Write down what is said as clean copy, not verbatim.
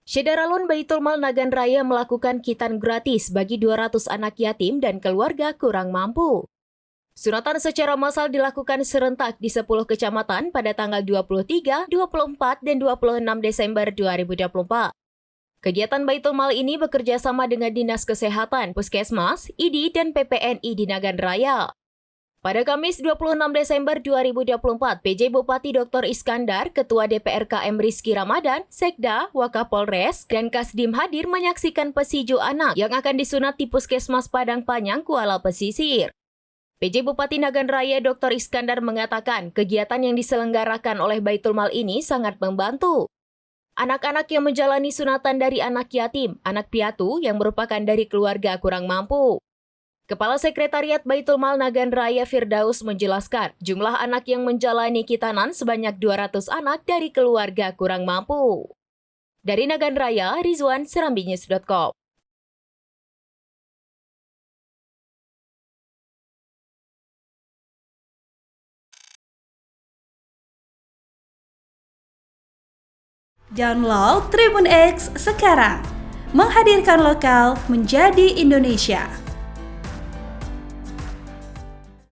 Syederalun Baitul Mal Nagan Raya melakukan kitan gratis bagi 200 anak yatim dan keluarga kurang mampu. Sunatan secara massal dilakukan serentak di 10 kecamatan pada tanggal 23, 24, dan 26 Desember 2024. Kegiatan Baitul Mal ini bekerja sama dengan Dinas Kesehatan, Puskesmas, ID, dan PPNI di Nagan Raya. Pada Kamis 26 Desember 2024, PJ Bupati Dr. Iskandar, Ketua DPRKM Rizky Ramadan, Sekda, Wakapolres, dan Kasdim hadir menyaksikan pesiju anak yang akan disunat di Puskesmas Padang Panjang, Kuala Pesisir. PJ Bupati Nagan Raya Dr. Iskandar mengatakan kegiatan yang diselenggarakan oleh Baitul Mal ini sangat membantu. Anak-anak yang menjalani sunatan dari anak yatim, anak piatu yang merupakan dari keluarga kurang mampu. Kepala Sekretariat Baitul Mal Nagan Raya Firdaus menjelaskan jumlah anak yang menjalani kitanan sebanyak 200 anak dari keluarga kurang mampu. Dari Nagan Raya, Rizwan, serambinews.com. Download Tribun X sekarang, menghadirkan lokal menjadi Indonesia.